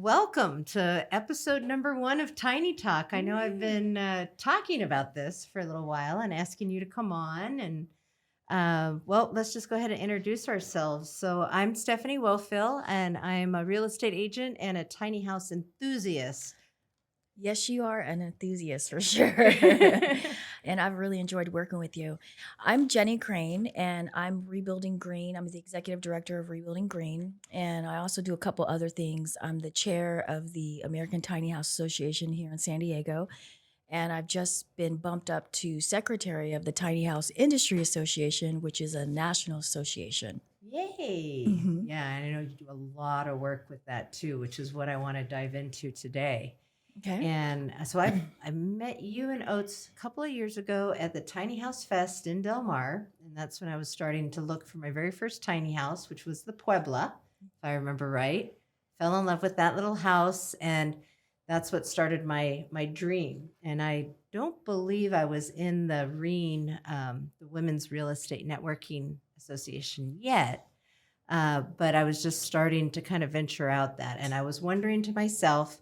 welcome to episode number 1 of Tiny Talk. I know I've been talking about this for a little while and asking you to come on. And let's just go ahead and introduce ourselves. So I'm Stephanie Wohlfiel, and I'm a real estate agent and a tiny house enthusiast. Yes, you are an enthusiast for sure. And I've really enjoyed working with you. I'm Jenny Crane, and I'm Rebuilding Green. I'm the executive director of Rebuilding Green, and I also do a couple other things. I'm the chair of the American Tiny House Association here in San Diego, and I've just been bumped up to secretary of the Tiny House Industry Association, which is a national association. Yay. Mhm. Yeah, and I know you do a lot of work with that too, which is what I want to dive into today. Okay. And so I met you and Oates a couple of years ago at the Tiny House Fest in Del Mar. And that's when I was starting to look for my very first tiny house, which was the Puebla, if I remember right. Fell in love with that little house. And that's what started my dream. And I don't believe I was in the REAN, the Women's Real Estate Networking Association yet. But I was just starting to kind of venture out that. And I was wondering to myself,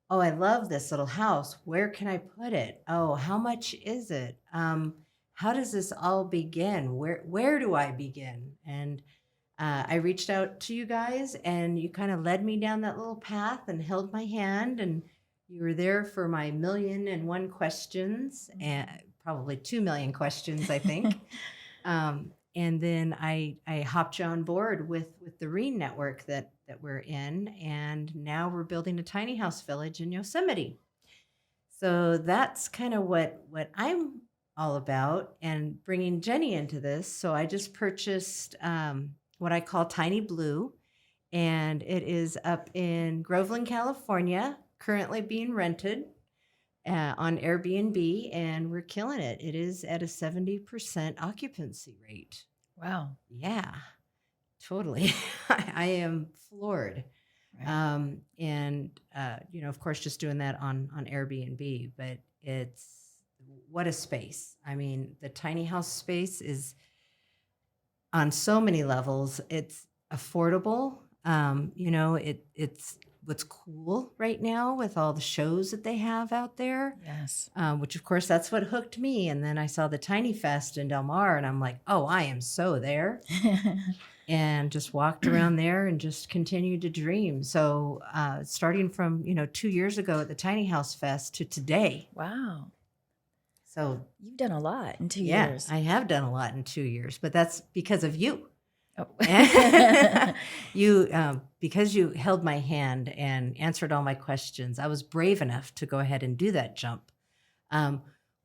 oh, I love this little house. Where can I put it? Oh, how much is it? How does this all begin? Where do I begin? And I reached out to you guys, and you kind of led me down that little path and held my hand, and you were there for my 1,000,001 questions, and probably 2,000,000 questions, I think. And then I hopped you on board with the REAN network that we're in, and now we're building a tiny house village in Yosemite. So that's kind of what I'm all about, and bringing Jenny into this. So I just purchased what I call Tiny Blue, and it is up in Groveland, California, currently being rented on Airbnb, and we're killing it. It is at a 70% occupancy rate. Wow. Yeah, totally. I am floored. Right. Of course, just doing that on Airbnb, but what a space. I mean, the tiny house space is on so many levels. It's affordable. It's what's cool right now with all the shows that they have out there. Yes. Which of course that's what hooked me. And then I saw the Tiny Fest in Del Mar, and I'm like, oh, I am so there. And just walked around there and just continued to dream. So starting from 2 years ago at the Tiny House Fest to today. Wow. So You've done a lot in 2 yeah, years. I have done a lot in 2 years, but that's because of you. Oh. Because you held my hand and answered all my questions, I was brave enough to go ahead and do that jump.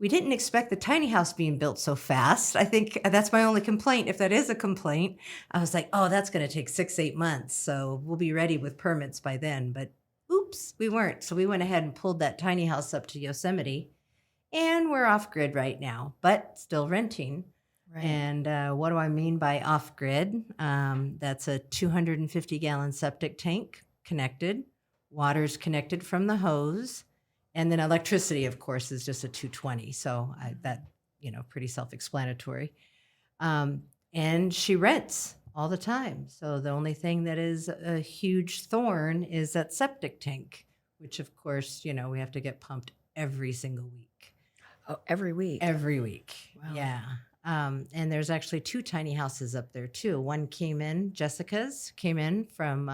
We didn't expect the tiny house being built so fast. I think that's my only complaint. If that is a complaint, I was like, oh, that's going to take 6-8 months. So we'll be ready with permits by then. But oops, we weren't. So we went ahead and pulled that tiny house up to Yosemite, and we're off grid right now, but still renting. Right. And what do I mean by off grid? That's a 250-gallon septic tank connected. Water's connected from the hose. And then electricity, of course, is just a 220. So pretty self-explanatory. And she rents all the time. So the only thing that is a huge thorn is that septic tank, which, of course, we have to get pumped every single week. Oh, every week? Every week. Wow. Yeah. And there's actually 2 tiny houses up there, too. One came in, Jessica's came in from,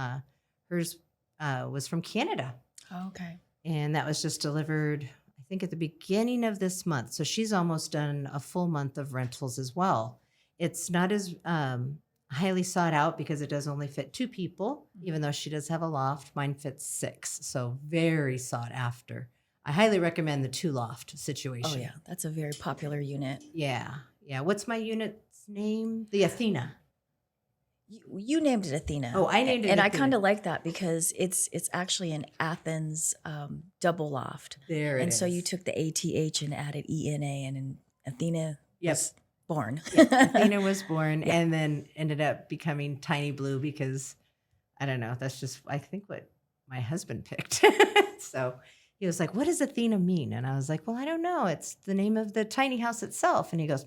hers was from Canada. Oh, okay. And that was just delivered, I think, at the beginning of this month. So she's almost done a full month of rentals as well. It's not as highly sought out because it does only fit 2 people, even though she does have a loft. Mine fits 6, so very sought after. I highly recommend the 2 loft situation. Oh, yeah. That's a very popular unit. Yeah. Yeah. What's my unit's name? The Athena. You named it Athena. Oh, I named it and Athena. I kind of like that because it's actually an Athens double loft. There it is. And so you took the ATH and added ENA, and then Athena was born. Yep. Athena was born, Yeah. and then ended up becoming Tiny Blue because, I don't know, that's just, I think, what my husband picked. So he was like, what does Athena mean? And I was like, well, I don't know. It's the name of the tiny house itself. And he goes,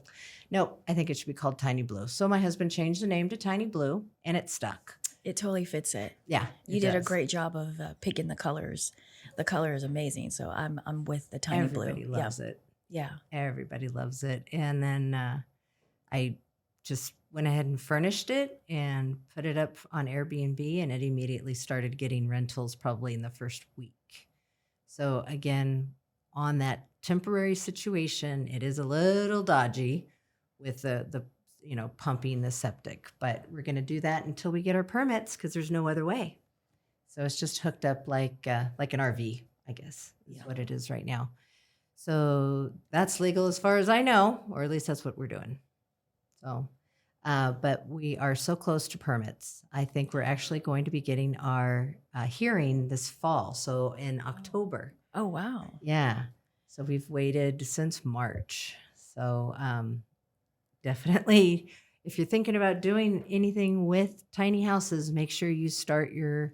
no, I think it should be called Tiny Blue. So my husband changed the name to Tiny Blue, and it stuck. It totally fits it. Yeah, You it did a does. great job of picking the colors. The color is amazing. So I'm with the tiny Everybody blue. Yeah. loves it. Yeah. Everybody loves it. And then I just went ahead and furnished it and put it up on Airbnb, and it immediately started getting rentals probably in the first week. So again, on that temporary situation, it is a little dodgy with the pumping the septic, but we're going to do that until we get our permits because there's no other way. So it's just hooked up like an RV, I guess, is what it is right now. So that's legal as far as I know, or at least that's what we're doing. So, but we are so close to permits. I think we're actually going to be getting our hearing this fall, so in October. Oh, wow. Yeah. So we've waited since March. So definitely, if you're thinking about doing anything with tiny houses, make sure you start your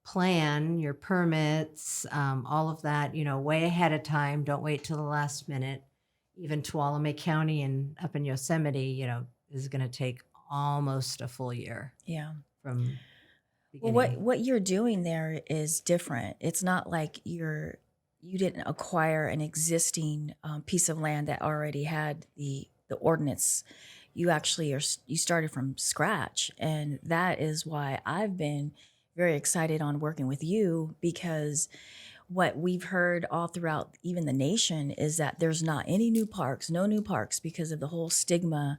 plan, your permits, all of that, way ahead of time. Don't wait till the last minute. Even Tuolumne County and up in Yosemite, is going to take almost a full year. Yeah. From well, what you're doing there is different. It's not like you didn't acquire an existing piece of land that already had the ordinance. You actually you started from scratch, and that is why I've been very excited on working with you, because what we've heard all throughout even the nation is that there's not any new parks, no new parks, because of the whole stigma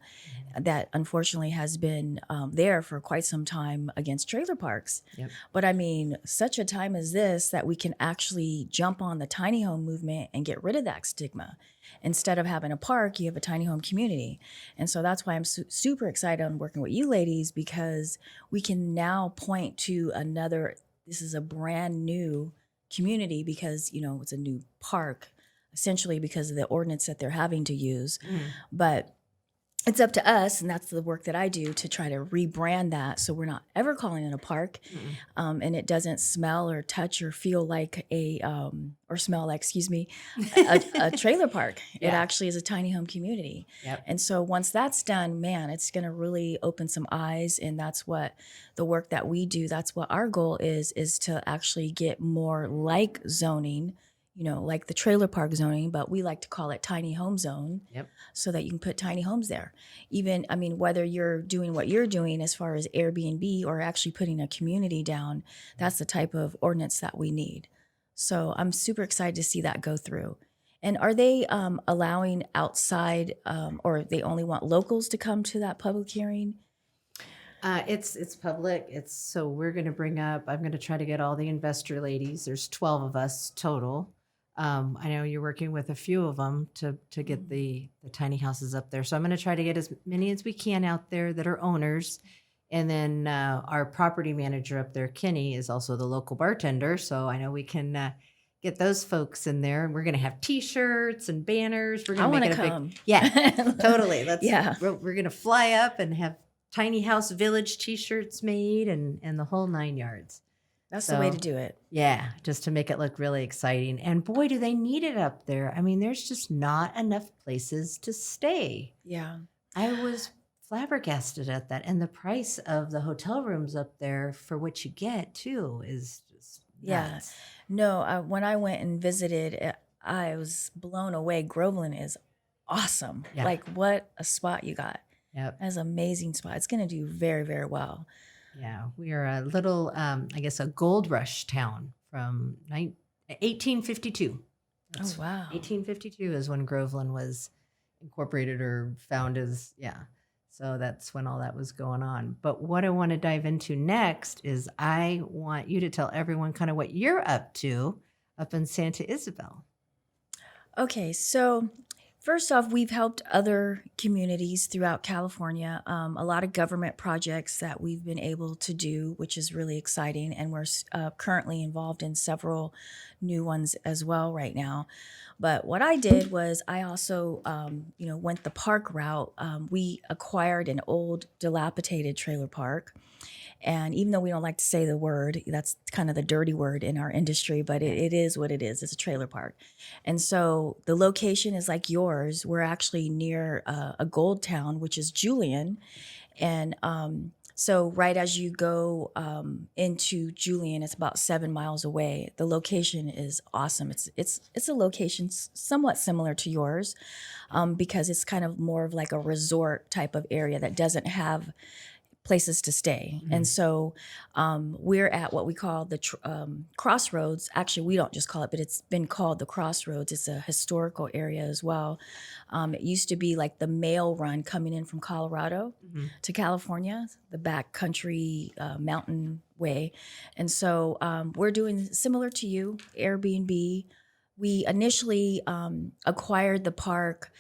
that unfortunately has been there for quite some time against trailer parks. Yep. But I mean, such a time as this that we can actually jump on the tiny home movement and get rid of that stigma. Instead of having a park, you have a tiny home community. And so that's why I'm super excited on working with you ladies, because we can now point to this is a brand new community, because it's a new park essentially because of the ordinance that they're having to use. But it's up to us, and that's the work that I do, to try to rebrand that so we're not ever calling it a park, and it doesn't smell or touch or feel like a trailer park. Yeah. It actually is a tiny home community. Yep. And so once that's done, man, it's going to really open some eyes, and that's what the work that we do, that's what our goal is to actually get more like zoning, like the trailer park zoning, but we like to call it tiny home zone. Yep. So that you can put tiny homes there. Even, whether you're doing what you're doing as far as Airbnb or actually putting a community down, that's the type of ordinance that we need. So I'm super excited to see that go through. And are they allowing outside, or they only want locals to come to that public hearing? It's public. So we're going to I'm going to try to get all the investor ladies. There's 12 of us total. I know you're working with a few of them to get the tiny houses up there. So I'm going to try to get as many as we can out there that are owners. And then our property manager up there, Kenny, is also the local bartender. So I know we can get those folks in there. And we're going to have T-shirts and banners. We're going to make it a come. big, yeah, totally. Yeah. We're going to fly up and have tiny house village T-shirts made and the whole 9 yards. That's the way to do it. Yeah, just to make it look really exciting. And boy, do they need it up there. There's just not enough places to stay. Yeah. I was flabbergasted at that. And the price of the hotel rooms up there for what you get, too, is just nuts. No, when I went and visited, I was blown away. Groveland is awesome. Yeah. Like, what a spot you got. Yep. That's an amazing spot. It's going to do very, very well. Yeah, we are a little, a gold rush town from 1852. Oh, wow. 1852 is when Groveland was incorporated or found as, yeah. So that's when all that was going on. But what I want to dive into next is I want you to tell everyone kind of what you're up to up in Santa Isabel. Okay, so first off, we've helped other communities throughout California, a lot of government projects that we've been able to do, which is really exciting. And we're currently involved in several new ones as well right now. But what I did was I also, went the park route. We acquired an old dilapidated trailer park. And even though we don't like to say the word, that's kind of the dirty word in our industry, but it is what it is. It's a trailer park. And so the location is like yours. We're actually near a gold town, which is Julian. And So right as you go into Julian, it's about 7 miles away. The location is awesome. It's a location somewhat similar to yours, because it's kind of more of like a resort type of area that doesn't have places to stay. And so we're at what we call the crossroads. Actually, we don't just call it, but it's been called the crossroads. It's a historical area as well. It used to be like the mail run coming in from Colorado to California, the backcountry mountain way. And so we're doing similar to you, Airbnb. We initially acquired the park.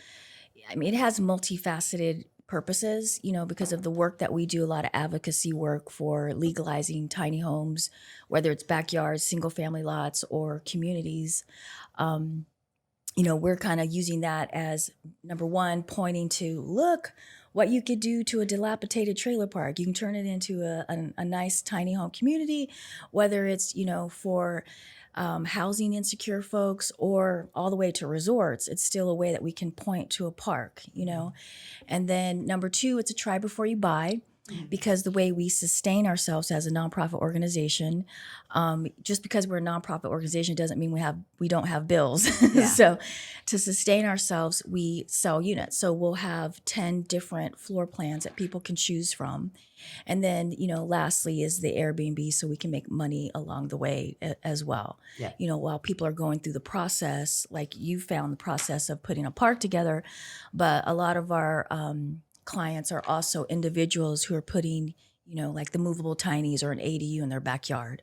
I mean, it has multifaceted purposes, because of the work that we do, a lot of advocacy work for legalizing tiny homes, whether it's backyards, single family lots, or communities. We're kind of using that as number one, pointing to look what you could do to a dilapidated trailer park. You can turn it into a nice tiny home community, whether it's, for housing insecure folks or all the way to resorts. It's still a way that we can point to a park, And then number two, it's a try before you buy, because the way we sustain ourselves as a nonprofit organization, just because we're a nonprofit organization doesn't mean we don't have bills. Yeah. So to sustain ourselves, we sell units. So we'll have 10 different floor plans that people can choose from. And then, lastly is the Airbnb, so we can make money along the way as well. Yeah. While people are going through the process, like you found the process of putting a park together, but a lot of our clients are also individuals who are putting, like the movable tinies or an ADU in their backyard.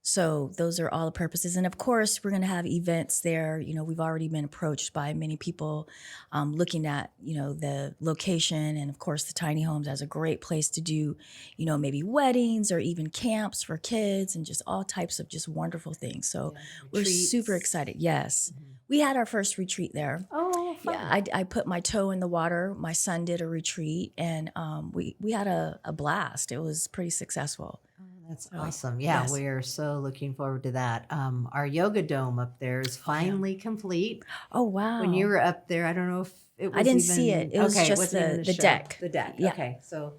So those are all the purposes. And of course, we're going to have events there. We've already been approached by many people looking at, the location, and of course, the tiny homes as a great place to do, maybe weddings or even camps for kids and just all types of just wonderful things. So we're super excited. Yes. We had our first retreat there. Oh, fun. Yeah, I put my toe in the water. My son did a retreat, and we had a blast. It was pretty successful. That's awesome. Yeah, yes. we are so looking forward to that. Our yoga dome up there is finally complete. Oh, wow. When you were up there, I don't know if it was I didn't see it. It was just wasn't even the show. deck. The deck. Yeah. Okay. So,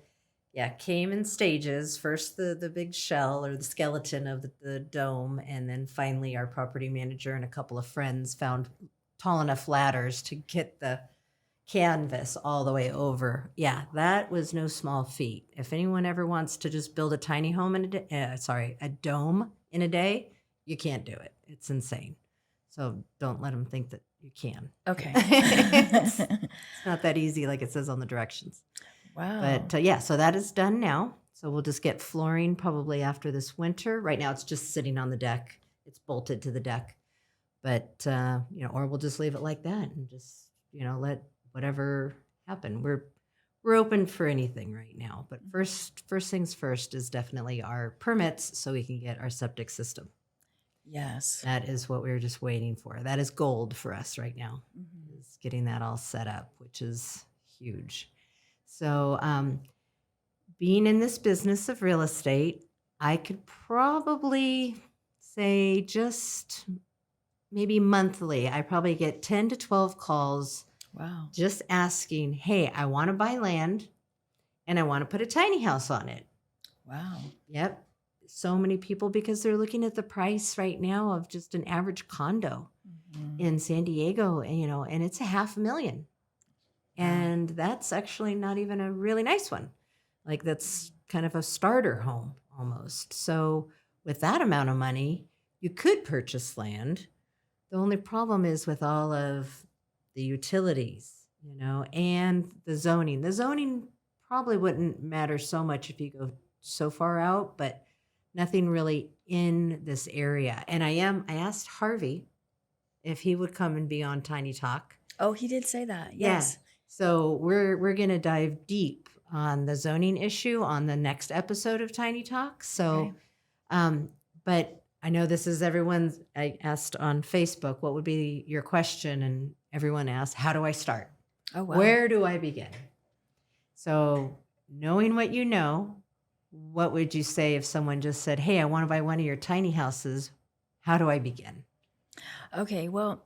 yeah, came in stages. First the big shell or the skeleton of the dome, and then finally our property manager and a couple of friends found tall enough ladders to get the canvas all the way over. Yeah, that was no small feat. If anyone ever wants to just build a tiny home in a day, a dome in a day, you can't do it. It's insane. So don't let them think that you can. Okay. It's not that easy like it says on the directions. Wow. But yeah, so that is done now. So we'll just get flooring probably after this winter. Right now it's just sitting on the deck. It's bolted to the deck. But, or we'll just leave it like that and just, let whatever happen. We're open for anything right now. But first things first is definitely our permits so we can get our septic system. Yes. That is what we're just waiting for. That is gold for us right now, is getting that all set up, which is huge. So being in this business of real estate, I could probably say just maybe monthly, I probably get 10 to 12 calls. Wow. Just asking, hey, I want to buy land and I want to put a tiny house on it. Wow. Yep. So many people, because they're looking at the price right now of just an average condo in San Diego, and it's $500,000. And that's actually not even a really nice one. Like that's kind of a starter home almost. So with that amount of money, you could purchase land. The only problem is with all of the utilities, and the zoning. The zoning probably wouldn't matter so much if you go so far out, but nothing really in this area. And I asked Harvey if he would come and be on Tiny Talk. Oh, he did say that. Yes. Yeah. So we're going to dive deep on the zoning issue on the next episode of Tiny Talk. So, but I know this is I asked on Facebook, what would be your question? And everyone asked, how do I start? Oh, wow. Where do I begin? So knowing what you know, what would you say if someone just said, hey, I want to buy one of your tiny houses? How do I begin? Okay. Well,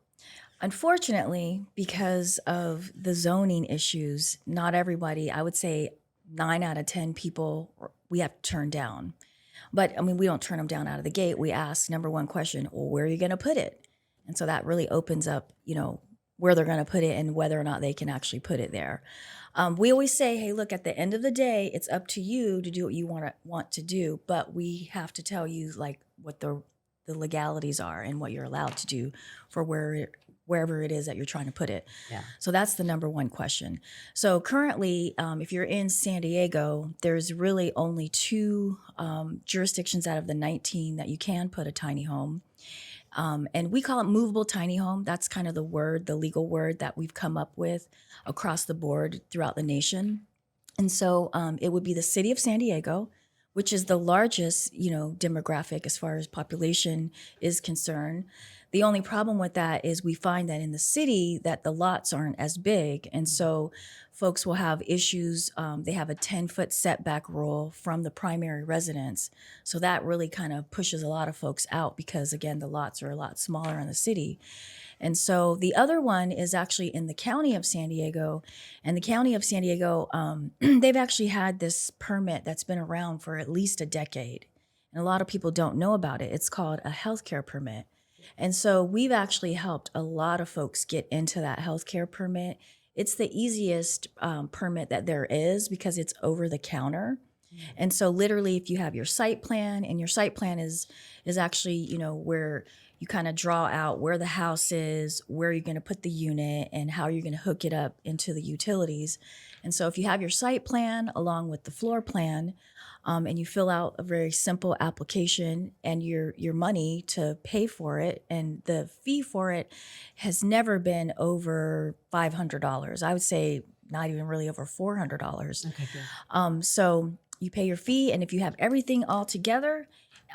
unfortunately, because of the zoning issues, not everybody, I would say 9 out of 10 people we have to turn down. But I mean, we don't turn them down out of the gate. We ask number one question, well, where are you going to put it? And so that really opens up, where they're going to put it and whether or not they can actually put it there. We always say, hey, look, at the end of the day, it's up to you to do what you want to do, but we have to tell you like what the legalities are and what you're allowed to do for wherever it is that you're trying to put it. Yeah. So that's the number one question. So currently, if you're in San Diego, there's really only 2 jurisdictions out of the 19 that you can put a tiny home. And we call it movable tiny home. That's kind of the legal word that we've come up with across the board throughout the nation. And so it would be the city of San Diego, which is the largest, demographic as far as population is concerned. The only problem with that is we find that in the city that the lots aren't as big. And so folks will have issues. They have a 10-foot setback rule from the primary residence. So that really kind of pushes a lot of folks out because, again, the lots are a lot smaller in the city. And so the other one is actually in the county of San Diego. And the county of San Diego, they've actually had this permit that's been around for at least a decade. And a lot of people don't know about it. It's called a healthcare permit. And so we've actually helped a lot of folks get into that healthcare permit. It's the easiest permit that there is because it's over the counter. And so literally if you have your site plan, and your site plan is actually, where you kind of draw out where the house is, where you're going to put the unit, and how you're going to hook it up into the utilities. And so if you have your site plan along with the floor plan, and you fill out a very simple application and your money to pay for it, and the fee for it has never been over $500. I would say not even really over $400. Okay, good. So you pay your fee, and if you have everything all together,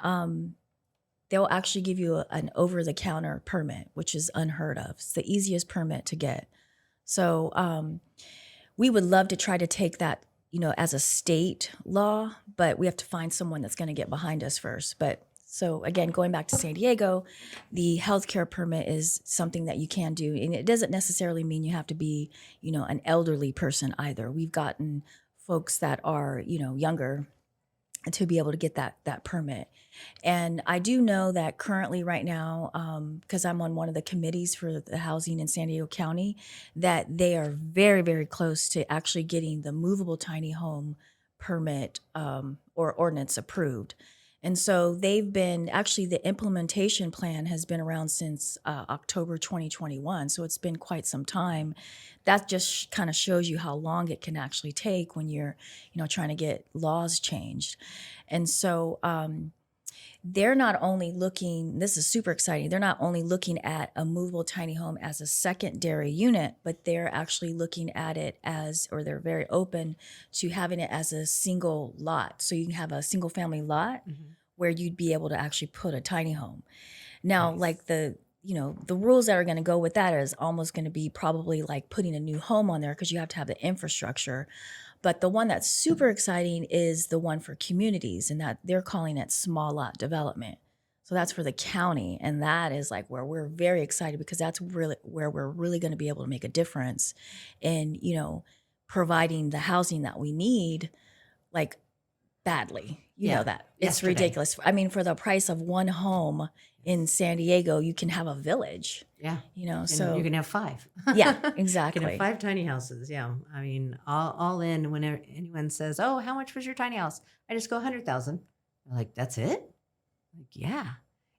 they'll actually give you an over-the-counter permit, which is unheard of. It's the easiest permit to get. So we would love to try to take that, as a state law, but we have to find someone that's going to get behind us first. But so again, going back to San Diego, the healthcare permit is something that you can do. And it doesn't necessarily mean you have to be, an elderly person either. We've gotten folks that are, younger to be able to get that permit. And I do know that currently right now, because I'm on one of the committees for the housing in San Diego County, that they are very, very close to actually getting the movable tiny home permit or ordinance approved. And so they've been, actually the implementation plan has been around since October 2021. So it's been quite some time. That just kind of shows you how long it can actually take when you're, trying to get laws changed. And so they're not only looking, this is super exciting, they're not only looking at a movable tiny home as a secondary unit, but they're actually looking at it as, or they're very open to having it as a single lot. So you can have a single family lot where you'd be able to actually put a tiny home. Now, Nice. like the rules that are going to go with that is almost going to be probably like putting a new home on there because you have to have the infrastructure. But the one that's super exciting is the one for communities, and that they're calling it small lot development. So that's for the county, and that is like where we're very excited because that's really where we're really going to be able to make a difference in, providing the housing that we need, like badly. You know that. It's Yesterday. ridiculous. I mean, for the price of one home in San Diego, you can have a village. Yeah. And So you can have 5. yeah, You can exactly. have 5 tiny houses. Yeah. I mean, all in, whenever anyone says, oh, how much was your tiny house? I just go 100,000. They're like, that's it? Like, yeah.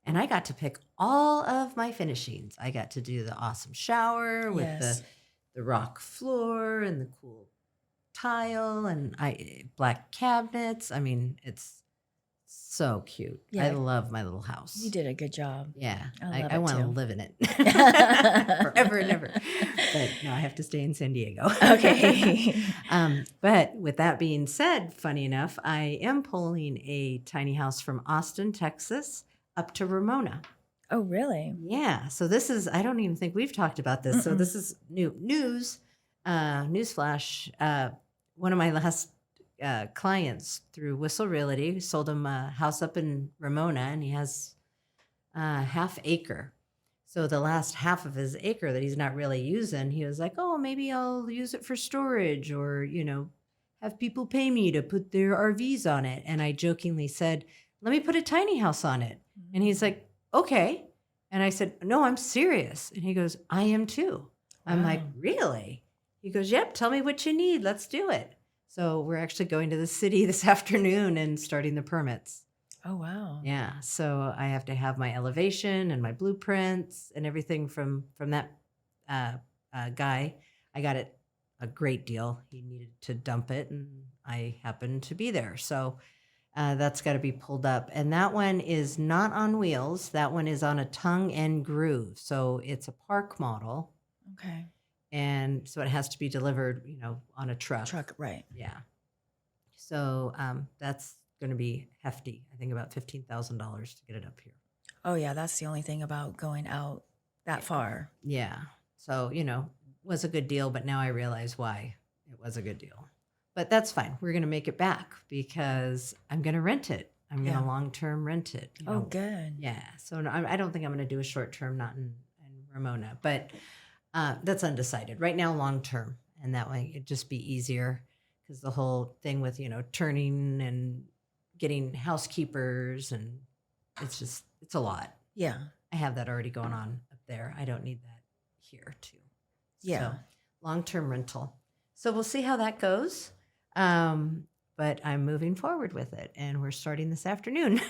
And I got to pick all of my finishings. I got to do the awesome shower with Yes. the rock floor and the cool tile and black cabinets. I mean, it's so cute. I Yeah. love my little house. You did a good job. Yeah, I love I it want to too. live in it forever and ever. But no, I have to stay in San Diego. Okay. But with that being said, funny enough, I am pulling a tiny house from Austin, Texas, up to Ramona. Oh, really? Yeah. So this is, I don't even think we've talked about this. So Mm-mm. this is newsflash. One of my last clients through Whistle Realty sold him a house up in Ramona, and he has half acre. So the last half of his acre that he's not really using, he was like, oh, maybe I'll use it for storage or, have people pay me to put their RVs on it. And I jokingly said, let me put a tiny house on it. And he's like, okay. And I said, no, I'm serious. And he goes, I am too. I'm like, Wow. really? He goes, yep, tell me what you need. Let's do it. So we're actually going to the city this afternoon and starting the permits. Oh, wow. Yeah. So I have to have my elevation and my blueprints and everything from that guy. I got it a great deal. He needed to dump it, and I happened to be there. So that's got to be pulled up. And that one is not on wheels. That one is on a tongue and groove. So it's a park model. Okay. And so it has to be delivered, on a truck. Truck, right. Yeah. So that's going to be hefty. I think about $15,000 to get it up here. Oh, yeah. That's the only thing about going out that far. Yeah. So, was a good deal, but now I realize why it was a good deal. But that's fine. We're going to make it back because I'm going to rent it. I'm going to long-term rent it. Oh, good. Yeah. So no, I don't think I'm going to do a short-term, not in Ramona, but that's undecided. Right now, long-term. And that way it'd just be easier because the whole thing with, turning and getting housekeepers, and it's a lot. Yeah. I have that already going on up there. I don't need that here too. Yeah. So, long-term rental. So we'll see how that goes. But I'm moving forward with it, and we're starting this afternoon.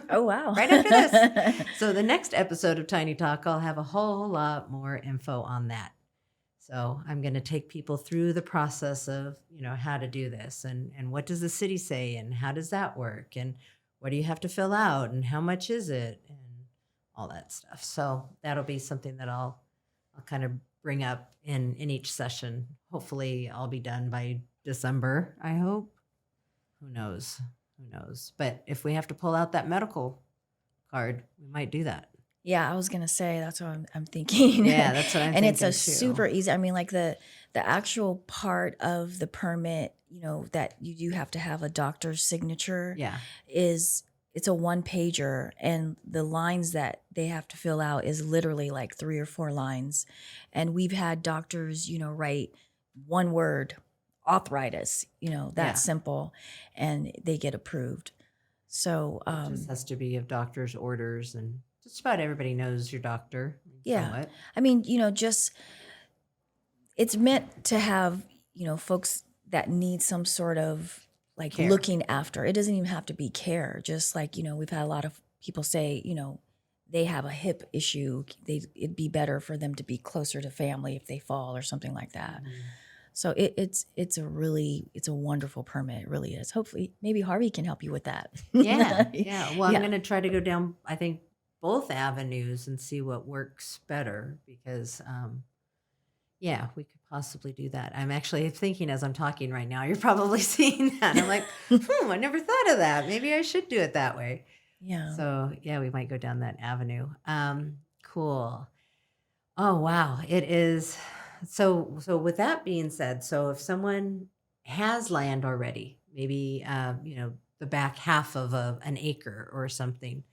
Oh, wow. Right after this. So the next episode of Tiny Talk, I'll have a whole lot more info on that. So I'm going to take people through the process of, how to do this, and what does the city say, and how does that work, and what do you have to fill out, and how much is it, and all that stuff. So that'll be something that I'll kind of bring up in each session. Hopefully I'll be done by December, I hope. Who knows? But if we have to pull out that medical card, we might do that. Yeah, I was gonna say that's what I'm thinking. Yeah, that's what I'm and thinking it's a too. super easy. I mean, like the actual part of the permit, that you do have to have a doctor's signature. Yeah. It's a one pager, and the lines that they have to fill out is literally like 3 or 4 lines. And we've had doctors, write one word, arthritis, that simple, and they get approved. So It just has to be of doctor's orders, and just about everybody knows your doctor. Yeah. Somewhat. I mean, just it's meant to have, folks that need some sort of like Care. looking after. It doesn't even have to be care. Just like, we've had a lot of people say, they have a hip issue. It'd be better for them to be closer to family if they fall or something like that. Mm-hmm. So it's a wonderful permit. It really is. Hopefully maybe Harvey can help you with that. Yeah. Well, I'm Yeah. going to try to go down, I think, both avenues and see what works better because, we could possibly do that. I'm actually thinking as I'm talking right now, you're probably seeing that. I'm like, I never thought of that. Maybe I should do it that way. Yeah. So, we might go down that avenue. Cool. Oh, wow. It is. So with that being said, so if someone has land already, maybe, the back half of an acre or something,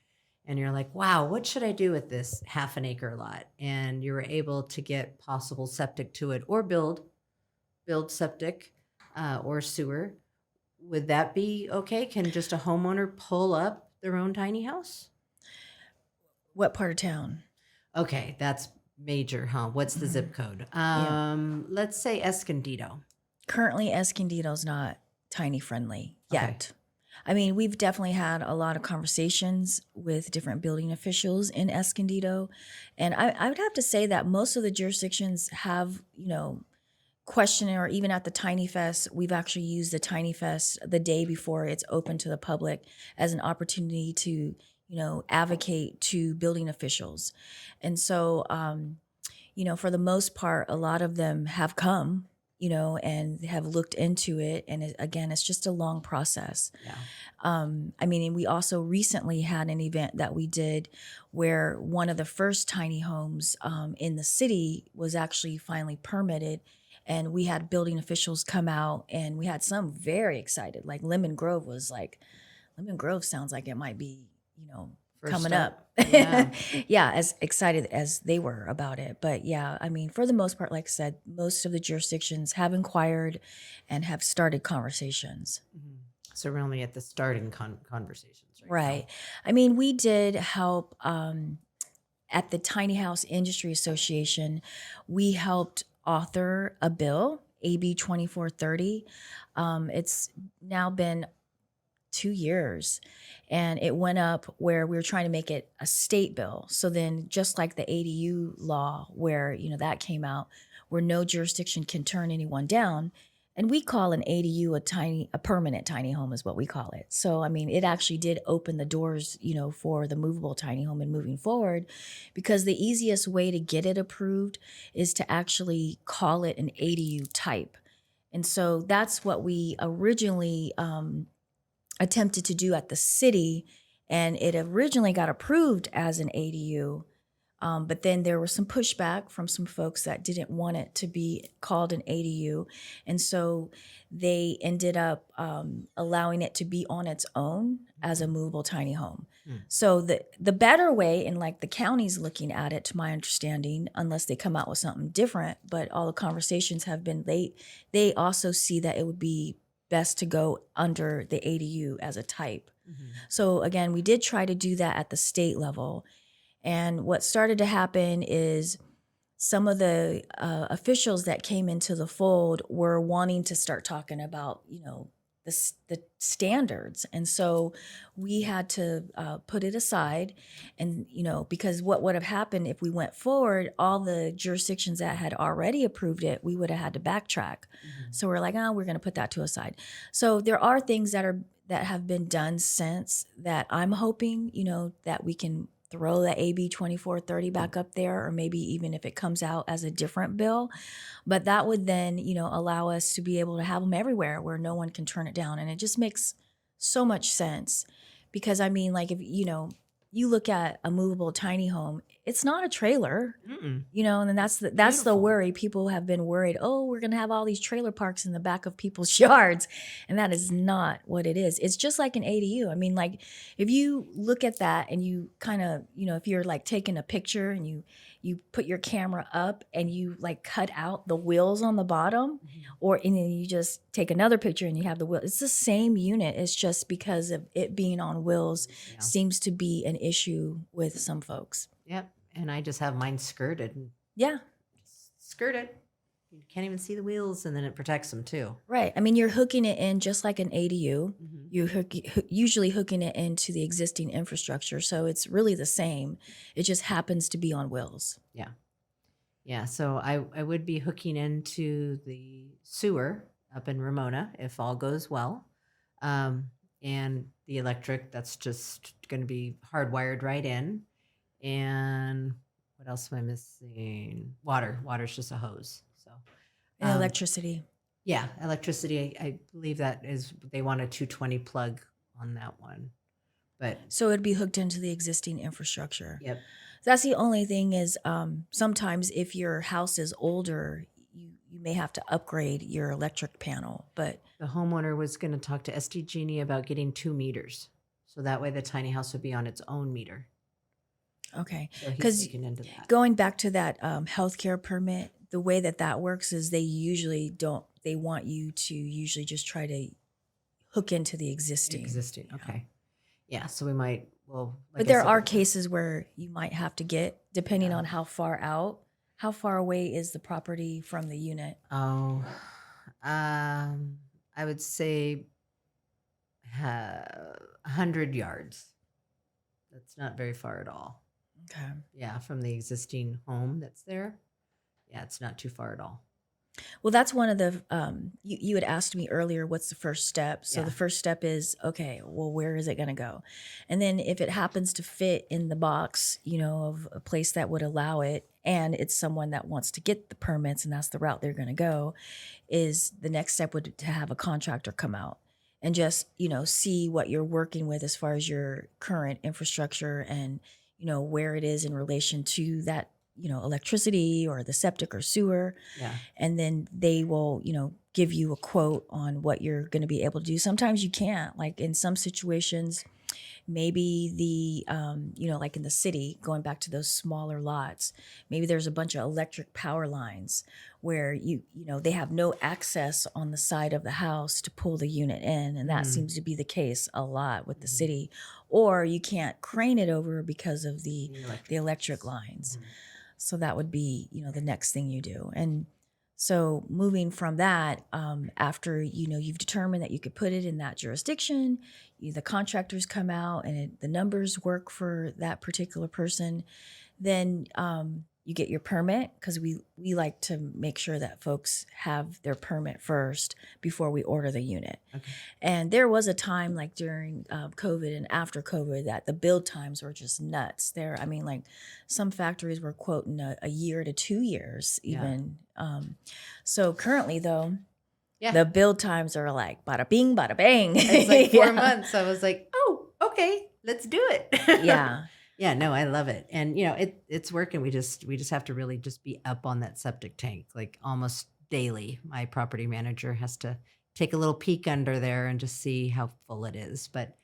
and you're like, wow, what should I do with this half an acre lot? And you were able to get possible septic to it or build septic or sewer. Would that be okay? Can just a homeowner pull up their own tiny house? What part of town? Okay, that's major, huh? What's the zip code? Let's say Escondido. Currently, Escondido's not tiny friendly Okay. yet. I mean, we've definitely had a lot of conversations with different building officials in Escondido. And I would have to say that most of the jurisdictions have, questioning, or even at the Tiny Fest, we've actually used the Tiny Fest the day before it's open to the public as an opportunity to, advocate to building officials. And so, for the most part, a lot of them have come, and have looked into it. And again, it's just a long process. Yeah. And we also recently had an event that we did where one of the first tiny homes in the city was actually finally permitted. And we had building officials come out, and we had some very excited. Like Lemon Grove sounds like it might be, First coming up. up. Yeah. Yeah, as excited as they were about it. But yeah, I mean, for the most part, like I said, most of the jurisdictions have inquired and have started conversations. Mhm. So we're only at the starting conversations right now. Right. I mean, we did help at the Tiny House Industry Association. We helped author a bill, AB 2430. It's now been 2 years, and it went up where we were trying to make it a state bill. So then, just like the ADU law, where that came out, where no jurisdiction can turn anyone down, and we call an ADU a permanent tiny home is what we call it. So I mean, it actually did open the doors, for the movable tiny home and moving forward, because the easiest way to get it approved is to actually call it an ADU type. And so that's what we originally attempted to do at the city, and it originally got approved as an ADU. But then there was some pushback from some folks that didn't want it to be called an ADU. And so they ended up allowing it to be on its own as a movable tiny home. Hmm. So the better way, and like the county's looking at it, to my understanding, unless they come out with something different, but all the conversations have been they also see that it would be best to go under the ADU as a type. Mhm. So again, we did try to do that at the state level. And what started to happen is some of the officials that came into the fold were wanting to start talking about, the standards. And so we had to put it aside. And, because what would have happened if we went forward, all the jurisdictions that had already approved it, we would have had to backtrack. Mhm. So we're like, we're going to put that to a side. So there are things that have been done since that I'm hoping, that we can throw the AB 2430 back up there, or maybe even if it comes out as a different bill. But that would then, allow us to be able to have them everywhere where no one can turn it down. And it just makes so much sense, because I mean, like, if you look at a movable tiny home, it's not a trailer. Mm-mm. And then that's the Beautiful. worry. People have been worried, oh, we're going to have all these trailer parks in the back of people's yards. And that is not what it is. It's just like an ADU. I mean, like, if you look at that and you kind of, if you're like taking a picture and you put your camera up and you like cut out the wheels on the bottom, and then you just take another picture and you have the wheel. It's the same unit. It's just because of it being on wheels Yeah. seems to be an issue with some folks. Yep. And I just have mine skirted. And Yeah. skirt it. You can't even see the wheels, and then it protects them too. Right. I mean, you're hooking it in just like an ADU. Mhm. You're usually hooking it into the existing infrastructure. So it's really the same. It just happens to be on wheels. Yeah. Yeah. So I would be hooking into the sewer up in Ramona if all goes well. And the electric, that's just going to be hardwired right in. And what else am I missing? Water. Water's just a hose. So, And um, electricity. yeah, electricity. I believe that is they want a 220 plug on that one. But So it'd be hooked into the existing infrastructure. yep. That's the only thing is sometimes if your house is older, you may have to upgrade your electric panel. But The homeowner was going to talk to SDG&E about getting 2 meters. So that way the tiny house would be on its own meter. okay. So he's Because looking into that. going back to that healthcare permit, the way that works is they want you to usually just try to hook into the existing. Existing. Yeah. Okay. Yeah. So we might, well, like But I there said are before- cases where you might have to get, depending Yeah. on how far out, how far away is the property from the unit? Oh, I would say 100 yards. That's not very far at all. Okay. Yeah, from the existing home that's there. Yeah, it's not too far at all. Well, that's one of the, you had asked me earlier, what's the first step? So Yeah. the first step is, okay, well, where is it going to go? And then if it happens to fit in the box, of a place that would allow it, and it's someone that wants to get the permits and that's the route they're going to go, is the next step would to have a contractor come out and just, see what you're working with as far as your current infrastructure and, where it is in relation to that, electricity or the septic or sewer. Yeah. And then they will, give you a quote on what you're going to be able to do. Sometimes you can't. Like in some situations, Maybe like in the city, going back to those smaller lots, maybe there's a bunch of electric power lines where they have no access on the side of the house to pull the unit in. And that Mm. seems to be the case a lot with the Mhm. city. Or you can't crane it over because of the The electric lines. Mhm. So that would be, the next thing you do. And so moving from that, after, you've determined that you could put it in that jurisdiction, the contractors come out and the numbers work for that particular person, then you get your permit, because we like to make sure that folks have their permit first before we order the unit. Okay. And there was a time like during COVID and after COVID that the build times were just nuts. I mean, like some factories were quoting a year to 2 years Yeah. even. So currently though, Yeah. the build times are like bada bing, bada bang. It's like 4 Yeah. months. I was like, oh, okay, let's do it. Yeah. Yeah, no, I love it. And it's working. We just have to really just be up on that septic tank like almost daily. My property manager has to take a little peek under there and just see how full it is. But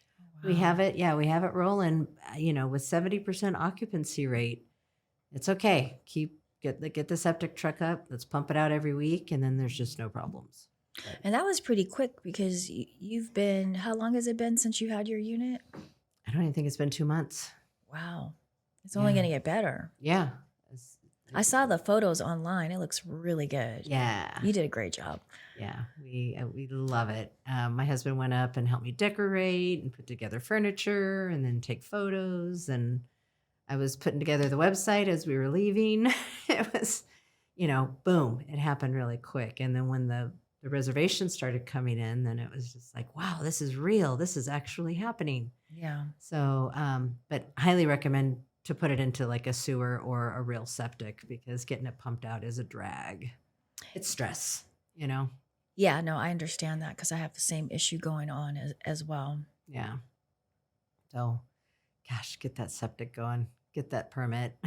we have it. Yeah, we have it rolling, with 70% occupancy rate. It's okay. Get the septic truck up. Let's pump it out every week, and then there's just no problems. But And that was pretty quick because how long has it been since you had your unit? I don't even think it's been 2 months. Wow. It's only Yeah. going to get better. Yeah. I saw the photos online. It looks really good. Yeah. You did a great job. Yeah, we love it. My husband went up and helped me decorate and put together furniture and then take photos. And I was putting together the website as we were leaving. It was, boom, it happened really quick. And then when the reservations started coming in, then it was just like, wow, this is real. This is actually happening. Yeah. So, but highly recommend to put it into like a sewer or a real septic, because getting it pumped out is a drag. It's stress, Yeah, no, I understand that because I have the same issue going on as well. Yeah. So, gosh, get that septic going. Get that permit.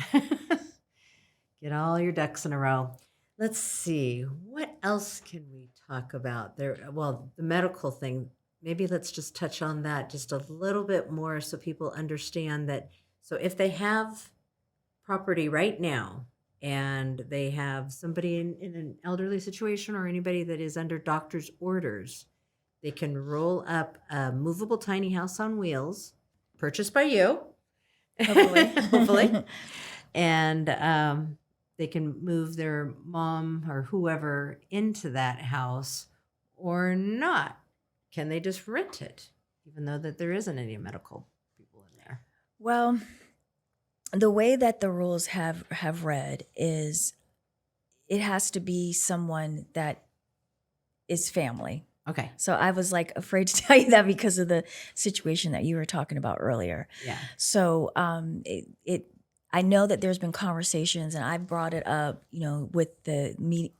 Get all your ducks in a row. Let's see. What else can we talk about there? Well, the medical thing, maybe let's just touch on that just a little bit more so people understand that. So, if they have property right now and they have somebody in an elderly situation or anybody that is under doctor's orders, they can roll up a movable tiny house on wheels purchased by you, Hopefully. hopefully, and they can move their mom or whoever into that house or not. Can they just rent it, even though that there isn't any medical people in there? Well, the way that the rules have read is it has to be someone that is family. Okay. So I was like afraid to tell you that because of the situation that you were talking about earlier. Yeah. So I know that there's been conversations, and I've brought it up, with a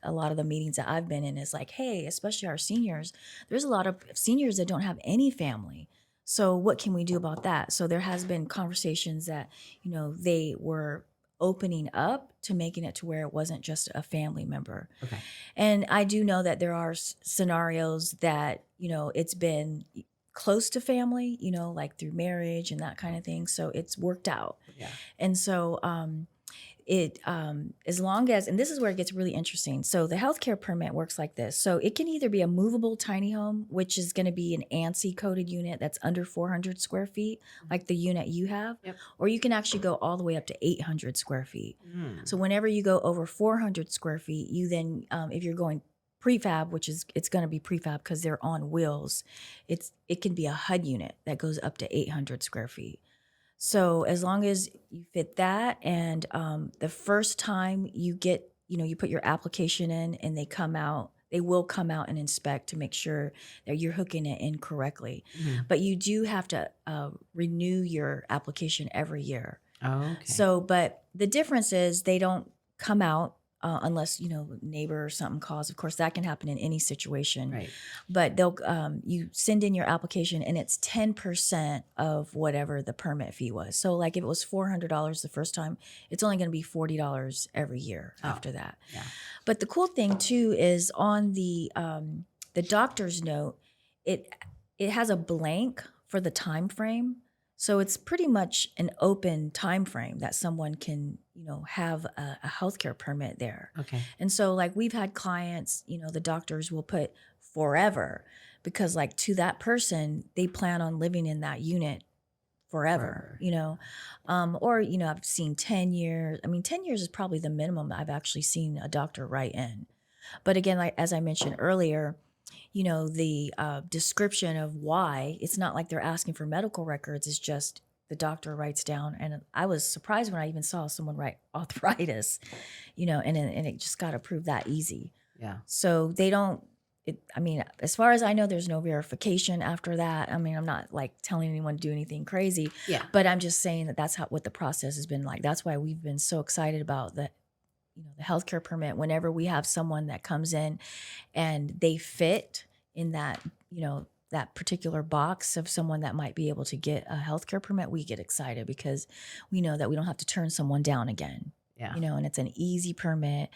lot of the meetings that I've been in, is like, hey, especially our seniors, there's a lot of seniors that don't have any family. So what can we do about that? So there has been conversations that, they were opening up to making it to where it wasn't just a family member. Okay. And I do know that there are scenarios that, it's been close to family, like through marriage and that kind of thing. So it's worked out. Yeah. And so as long as, and this is where it gets really interesting. So the healthcare permit works like this. So it can either be a movable tiny home, which is going to be an ANSI coded unit that's under 400 square feet, like the unit you have, Yep. or you can actually go all the way up to 800 square feet. So whenever you go over 400 square feet, you then, if you're going prefab, which is, it's going to be prefab because they're on wheels, it can be a HUD unit that goes up to 800 square feet. So as long as you fit that, and the first time you get, you put your application in and they will come out and inspect to make sure that you're hooking it in correctly. Mhm. But you do have to renew your application every year. Oh, okay. So, but the difference is they don't come out unless, neighbor or something calls. Of course, that can happen in any situation. Right. But they'll you send in your application, and it's 10% of whatever the permit fee was. So like if it was $400 the first time, it's only going to be $40 every year after that. Yeah. But the cool thing too is on the doctor's note, it has a blank for the time frame. So it's pretty much an open time frame that someone can, have a healthcare permit there. Okay. And so like we've had clients, the doctors will put forever because like to that person, they plan on living in that unit forever, Forever. or, I've seen 10 years. I mean, 10 years is probably the minimum I've actually seen a doctor write in. But again, like as I mentioned earlier, the description of why it's not like they're asking for medical records. It's just the doctor writes down. And I was surprised when I even saw someone write arthritis, and it just got approved that easy. Yeah. So they don't. I mean, as far as I know, there's no verification after that. I mean, I'm not like telling anyone to do anything crazy, Yeah. but I'm just saying that that's what the process has been like. That's why we've been so excited about the healthcare permit. Whenever we have someone that comes in and they fit in that, that particular box of someone that might be able to get a healthcare permit, we get excited because we know that we don't have to turn someone down again. Yeah. And it's an easy permit.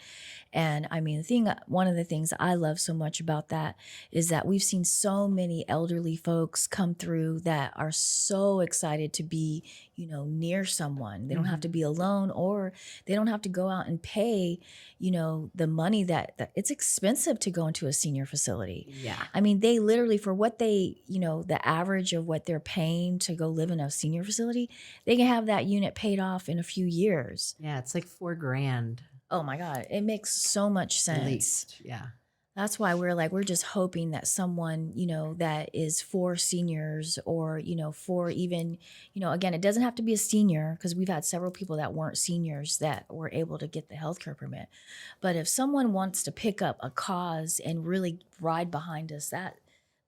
And I mean, one of the things I love so much about that is that we've seen so many elderly folks come through that are so excited to be, near someone. They don't have to be alone, or they don't have to go out and pay, the money that it's expensive to go into a senior facility. Yeah. I mean, they literally, for what they, the average of what they're paying to go live in a senior facility, they can have that unit paid off in a few years. Yeah. It's like $4,000 Oh my God, it makes so much sense. at least. Yeah. That's why we're just hoping that someone, that is for seniors or, for even, again, it doesn't have to be a senior because we've had several people that weren't seniors that were able to get the healthcare permit. But if someone wants to pick up a cause and really ride behind us, that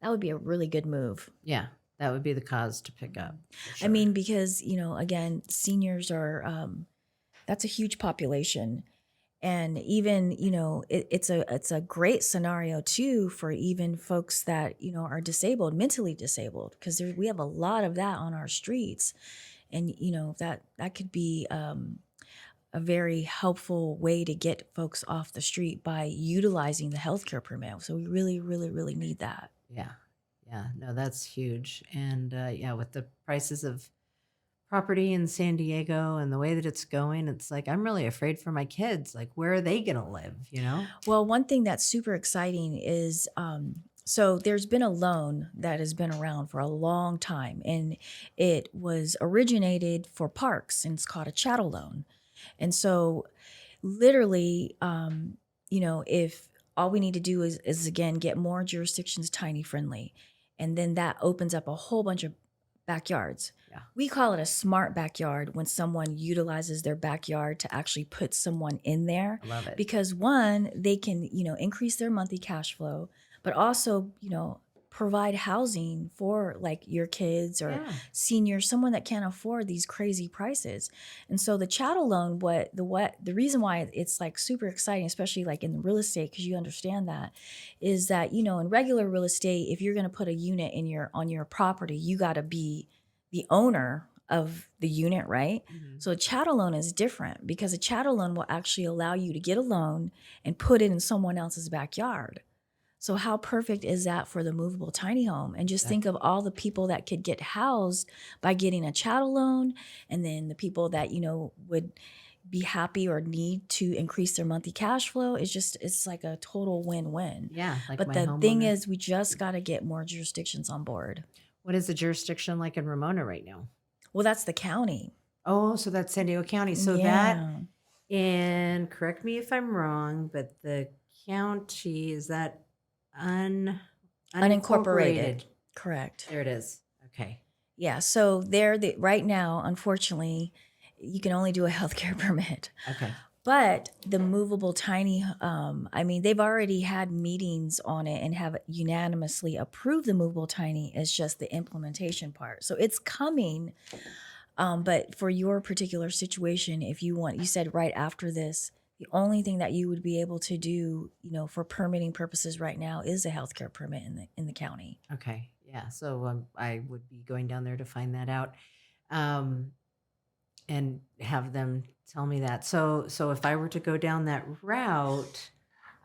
would be a really good move. Yeah. That would be the cause to pick up. For sure. I mean, because, again, seniors are, that's a huge population. And even, it's a great scenario too for even folks that, are disabled, mentally disabled, because we have a lot of that on our streets. And, that could be a very helpful way to get folks off the street by utilizing the healthcare permit. So we really, really, really need that. Yeah. Yeah. No, that's huge. And yeah, with the prices of property in San Diego and the way that it's going, it's like I'm really afraid for my kids. Like, where are they going to live? Well, one thing that's super exciting is so there's been a loan that has been around for a long time, and it was originated for parks, and it's called a chattel loan. And so literally, if all we need to do is again get more jurisdictions tiny friendly, and then that opens up a whole bunch of backyards. Yeah. We call it a smart backyard when someone utilizes their backyard to actually put someone in there. I love it. Because one, they can, increase their monthly cash flow, but also, provide housing for like your kids or seniors, someone that can't afford these crazy prices. And so the chattel loan, the reason why it's like super exciting, especially like in real estate, because you understand that, is that, in regular real estate, if you're going to put a unit on your property, you got to be the owner of the unit, right? Mm-hmm. So a chattel loan is different because a chattel loan will actually allow you to get a loan and put it in someone else's backyard. So how perfect is that for the movable tiny home? And just think of all the people that could get housed by getting a chattel loan, and then the people that, would be happy or need to increase their monthly cash flow. It's like a total win-win. Yeah. Like but my the thing homeowner. is, we just got to get more jurisdictions on board. What is the jurisdiction like in Ramona right now? Well, that's the county. Oh, so that's San Diego County. So and correct me if I'm wrong, but the county, is that unincorporated? Correct. There it is. Okay. Yeah. So right now, unfortunately, you can only do a healthcare permit. Okay. But the movable tiny, they've already had meetings on it and have unanimously approved the movable tiny. It's just the implementation part. So it's coming. But for your particular situation, if you said right after this, the only thing that you would be able to do, for permitting purposes right now is a healthcare permit in the county. Okay. Yeah. So I would be going down there to find that out, and have them tell me that. So if I were to go down that route,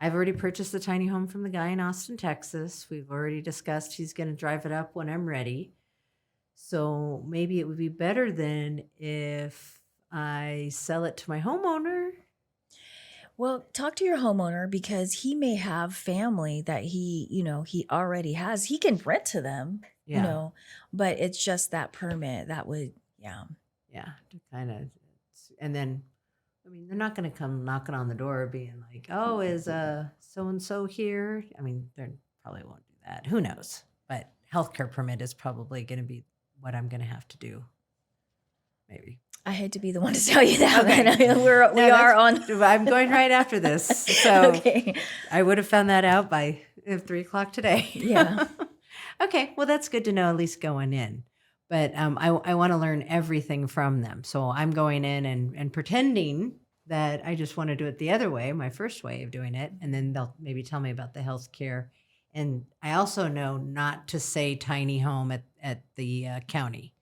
I've already purchased the tiny home from the guy in Austin, Texas. We've already discussed he's going to drive it up when I'm ready. So maybe it would be better then if I sell it to my homeowner. Well, talk to your homeowner because he may have family that he already has. He can rent to them, Yeah. but it's just that permit that would, yeah. Yeah. To kind of, and then, I mean, they're not going to come knocking on the door being like, oh, is so and so here? I mean, they probably won't do that. Who knows? But healthcare permit is probably going to be what I'm going to have to do. Maybe. I hate to be the one to tell you that, Okay. but we No, are on. I'm going right after this. So Okay. I would have found that out by 3:00 today. Yeah. Okay. Well, that's good to know, at least going in. But I want to learn everything from them. So I'm going in and pretending that I just want to do it the other way, my first way of doing it. And then they'll maybe tell me about the health care. And I also know not to say tiny home at the county.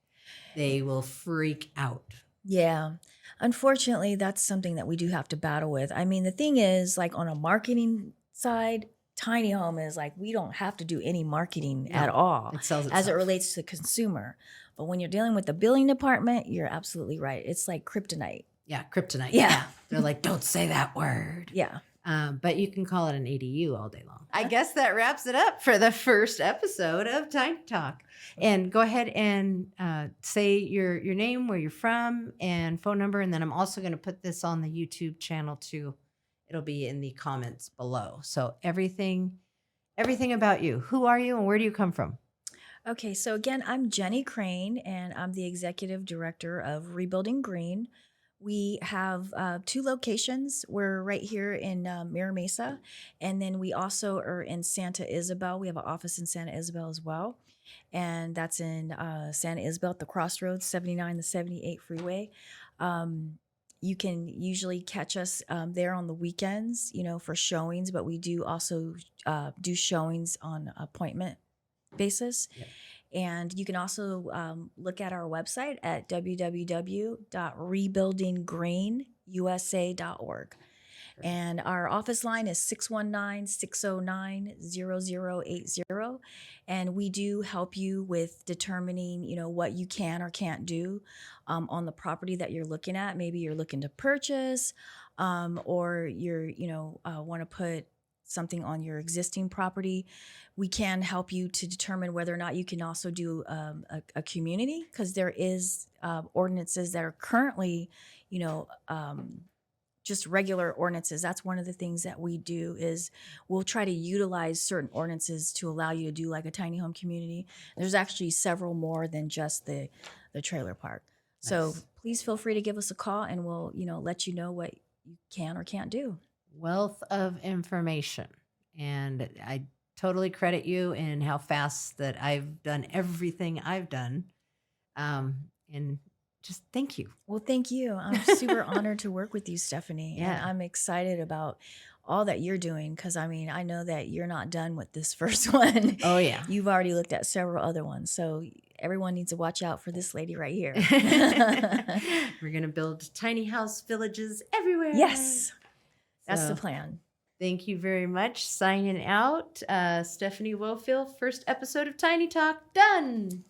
They will freak out. Yeah. Unfortunately, that's something that we do have to battle with. I mean, the thing is, like on a marketing side, tiny home is like we don't have to do any marketing at No, all it sells as it itself. relates to the consumer. But when you're dealing with the billing department, you're absolutely right. It's like kryptonite. Yeah, kryptonite. Yeah. They're like, don't say that word. Yeah. But you can call it an ADU all day long. I guess that wraps it up for the first episode of Tiny Talk. And go ahead and say your name, where you're from, and phone number. And then I'm also going to put this on the YouTube channel too. It'll be in the comments below. So everything about you. Who are you and where do you come from? Okay, so again, I'm Jenny Crane, and I'm the executive director of Rebuilding Green. We have 2 locations. We're right here in Mira Mesa, and then we also are in Santa Isabel. We have an office in Santa Isabel as well, and that's in Santa Isabel at the crossroads, 79 to 78 freeway. You can usually catch us there on the weekends, for showings, but we do also do showings on appointment basis. Yeah. And you can also look at our website at www.rebuildinggreenusa.org. And our office line is 619-609-0080. And we do help you with determining, what you can or can't do on the property that you're looking at. Maybe you're looking to purchase or you're, want to put something on your existing property. We can help you to determine whether or not you can also do a community, because there is ordinances that are currently, just regular ordinances. That's one of the things that we do is we'll try to utilize certain ordinances to allow you to do like a tiny home community. There's actually several more than just the trailer park. So Nice. please feel free to give us a call and we'll, let you know what you can or can't do. Wealth of information. And I totally credit you in how fast that I've done everything I've done. And just thank you. Well, thank you. I'm super honored to work with you, Stephanie. Yeah. And I'm excited about all that you're doing because, I know that you're not done with this first one. Oh, yeah. You've already looked at several other ones. So everyone needs to watch out for this lady right here. We're going to build tiny house villages everywhere. Yes. That's the So, plan. Thank you very much. Signing out. Stephanie Wohlfiel, first episode of Tiny Talk done.